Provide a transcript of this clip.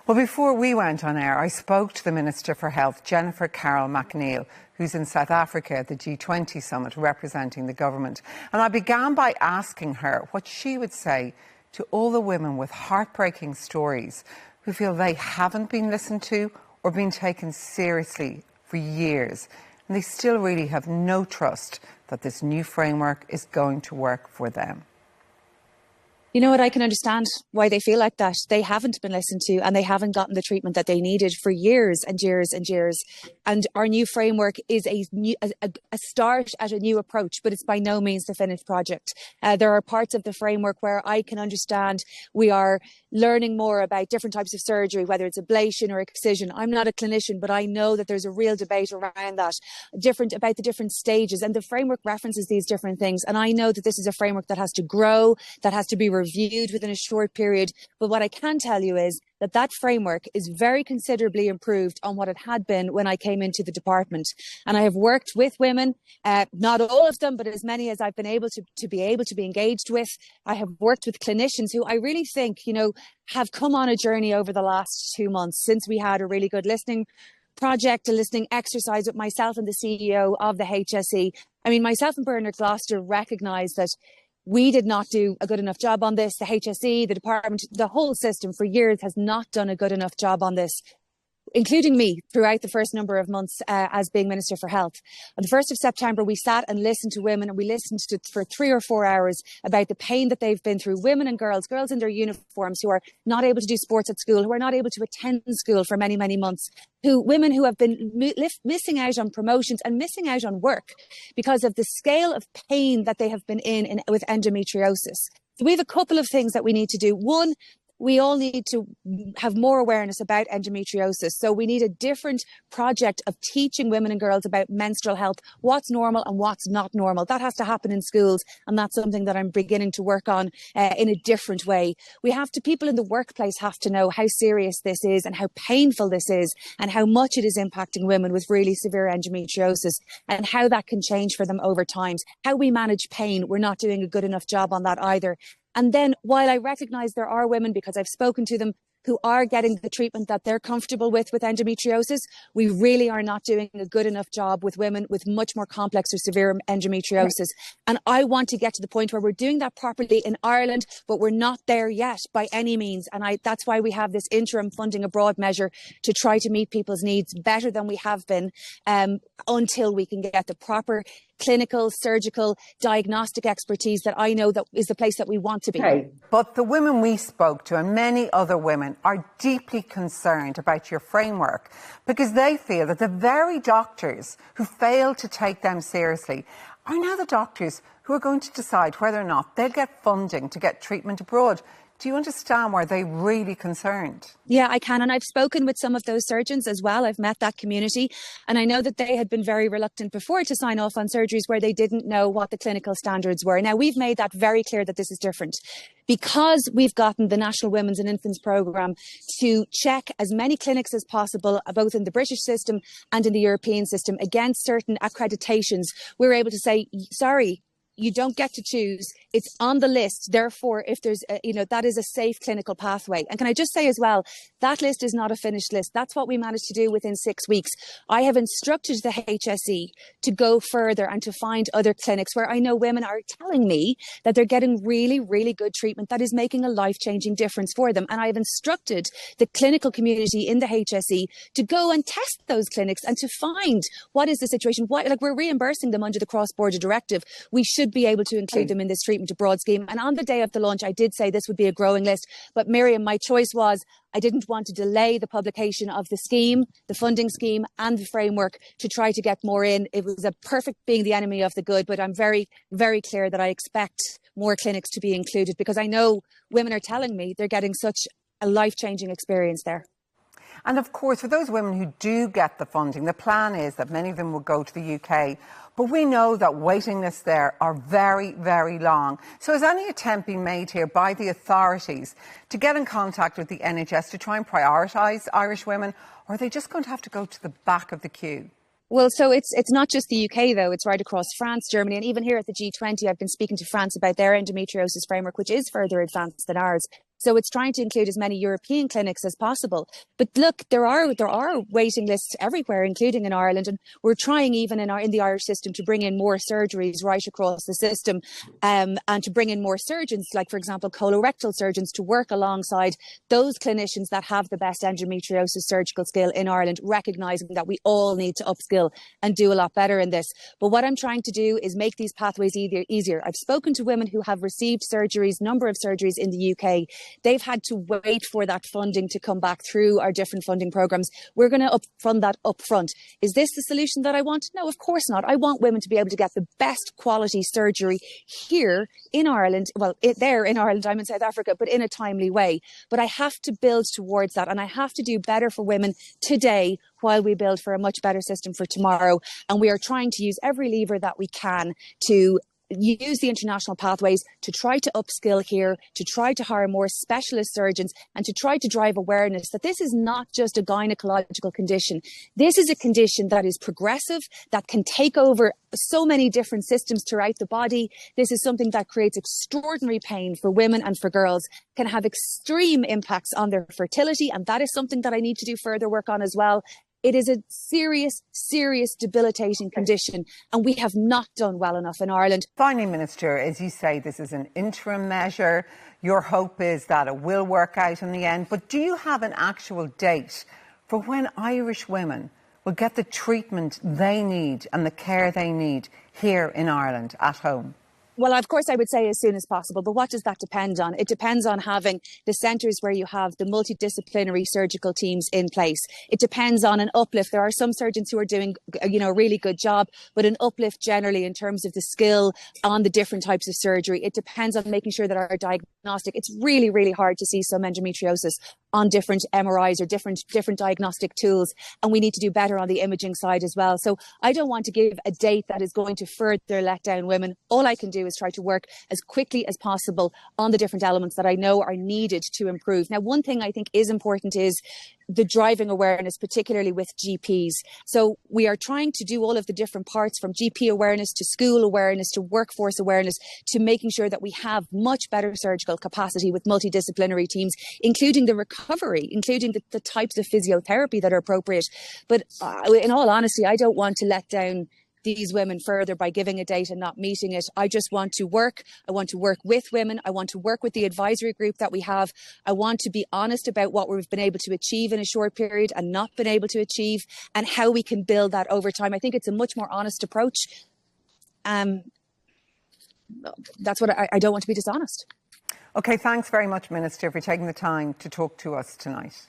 Well, before we went on air, I spoke to the Minister for Health, Jennifer Carroll McNeill, who's in South Africa at the G20 summit representing the government. And I began by asking her what she would say to all the women with heartbreaking stories who feel they haven't been listened to or been taken seriously for years. And they still really have no trust that this new framework is going to work for them. You know what, I can understand why they feel like that. They haven't been listened to and they haven't gotten the treatment that they needed for years and years and years. And our new framework is a start at a new approach, but it's by no means the finished project. There are parts of the framework where I can understand we are learning more about different types of surgery, whether it's ablation or excision. I'm not a clinician, but I know that there's a real debate around that, about the different stages. And the framework references these different things. And I know that this is a framework that has to grow, that has to be reviewed within a short period. But what I can tell you is that that framework is very considerably improved on what it had been when I came into the department. And I have worked with women, not all of them, but as many as I've been able to be engaged with. I have worked with clinicians who I really think, have come on a journey over the last 2 months since we had a really good listening project, a listening exercise with myself and the CEO of the HSE. I mean, myself and Bernard Gloucester recognise that we did not do a good enough job on this. The HSE, the department, the whole system for years has not done a good enough job on this, including me throughout the first number of months as being Minister for Health. On the 1st of September, we sat and listened to women, and we listened to for 3 or 4 hours about the pain that they've been through. Women and girls in their uniforms who are not able to do sports at school, who are not able to attend school for many, many months. Women who have been missing out on promotions and missing out on work because of the scale of pain that they have been in with endometriosis. So we have a couple of things that we need to do. One, we all need to have more awareness about endometriosis. So we need a different project of teaching women and girls about menstrual health, what's normal and what's not normal. That has to happen in schools, and that's something that I'm beginning to work on in a different way. People in the workplace have to know how serious this is and how painful this is and how much it is impacting women with really severe endometriosis and how that can change for them over time. How we manage pain, we're not doing a good enough job on that either. And then while I recognise there are women, because I've spoken to them, who are getting the treatment that they're comfortable with endometriosis, we really are not doing a good enough job with women with much more complex or severe endometriosis. Right. And I want to get to the point where we're doing that properly in Ireland, but we're not there yet by any means. And that's why we have this interim funding abroad measure to try to meet people's needs better than we have been until we can get the proper clinical, surgical, diagnostic expertise that I know that is the place that we want to be. Okay. But the women we spoke to and many other women are deeply concerned about your framework because they feel that the very doctors who fail to take them seriously are now the doctors who are going to decide whether or not they'll get funding to get treatment abroad. Do you understand why they're really concerned? Yeah, I can. And I've spoken with some of those surgeons as well. I've met that community. And I know that they had been very reluctant before to sign off on surgeries where they didn't know what the clinical standards were. Now, we've made that very clear that this is different. Because we've gotten the National Women's and Infants Programme to check as many clinics as possible, both in the British system and in the European system, against certain accreditations, we're able to say, sorry, you don't get to choose. It's on the list. Therefore, if there's, that is a safe clinical pathway. And can I just say as well, that list is not a finished list. That's what we managed to do within 6 weeks. I have instructed the HSE to go further and to find other clinics where I know women are telling me that they're getting really, really good treatment that is making a life-changing difference for them. And I have instructed the clinical community in the HSE to go and test those clinics and to find what is the situation. We're reimbursing them under the cross-border directive. We should be able to include them in this treatment abroad scheme. And on the day of the launch, I did say this would be a growing list. But Miriam, my choice was I didn't want to delay the publication of the scheme, the funding scheme and the framework to try to get more in. It was a perfect being the enemy of the good. But I'm very, very clear that I expect more clinics to be included because I know women are telling me they're getting such a life-changing experience there. And of course, for those women who do get the funding, the plan is that many of them will go to the UK. But we know that waiting lists there are very, very long. So is any attempt being made here by the authorities to get in contact with the NHS to try and prioritise Irish women, or are they just going to have to go to the back of the queue? Well, so it's not just the UK, though. It's right across France, Germany, and even here at the G20, I've been speaking to France about their endometriosis framework, which is further advanced than ours. So it's trying to include as many European clinics as possible. But look, there are waiting lists everywhere, including in Ireland, and we're trying even in the Irish system to bring in more surgeries right across the system, and to bring in more surgeons, like for example colorectal surgeons, to work alongside those clinicians that have the best endometriosis surgical skill in Ireland, recognising that we all need to upskill and do a lot better in this. But what I'm trying to do is make these pathways easier. I've spoken to women who have received number of surgeries in the UK. They've had to wait for that funding to come back through our different funding programmes. We're going to fund that up front. Is this the solution that I want? No, of course not. I want women to be able to get the best quality surgery here in Ireland. Well, there in Ireland, I'm in South Africa, but in a timely way. But I have to build towards that, and I have to do better for women today while we build for a much better system for tomorrow. And we are trying to use every lever that we can to use the international pathways to try to upskill here, to try to hire more specialist surgeons, and to try to drive awareness that this is not just a gynecological condition. This is a condition that is progressive, that can take over so many different systems throughout the body. This is something that creates extraordinary pain for women and for girls, can have extreme impacts on their fertility, and that is something that I need to do further work on as well. It is a serious, serious debilitating condition, and we have not done well enough in Ireland. Finally, Minister, as you say, this is an interim measure. Your hope is that it will work out in the end. But do you have an actual date for when Irish women will get the treatment they need and the care they need here in Ireland at home? Well, of course, I would say as soon as possible. But what does that depend on? It depends on having the centres where you have the multidisciplinary surgical teams in place. It depends on an uplift. There are some surgeons who are doing, a really good job, but an uplift generally in terms of the skill on the different types of surgery. It depends on making sure that our diagnostic, it's really, really hard to see some endometriosis on different MRIs or different diagnostic tools. And we need to do better on the imaging side as well. So I don't want to give a date that is going to further let down women. All I can do is try to work as quickly as possible on the different elements that I know are needed to improve. Now, one thing I think is important is the driving awareness, particularly with GPs. So we are trying to do all of the different parts, from GP awareness to school awareness to workforce awareness, to making sure that we have much better surgical capacity with multidisciplinary teams, including the recovery, including the types of physiotherapy that are appropriate. But in all honesty, I don't want to let down these women further by giving a date and not meeting it. I just want to work. I want to work with women. I want to work with the advisory group that we have. I want to be honest about what we've been able to achieve in a short period and not been able to achieve, and how we can build that over time. I think it's a much more honest approach. That's what I don't want to be dishonest. OK, thanks very much, Minister, for taking the time to talk to us tonight.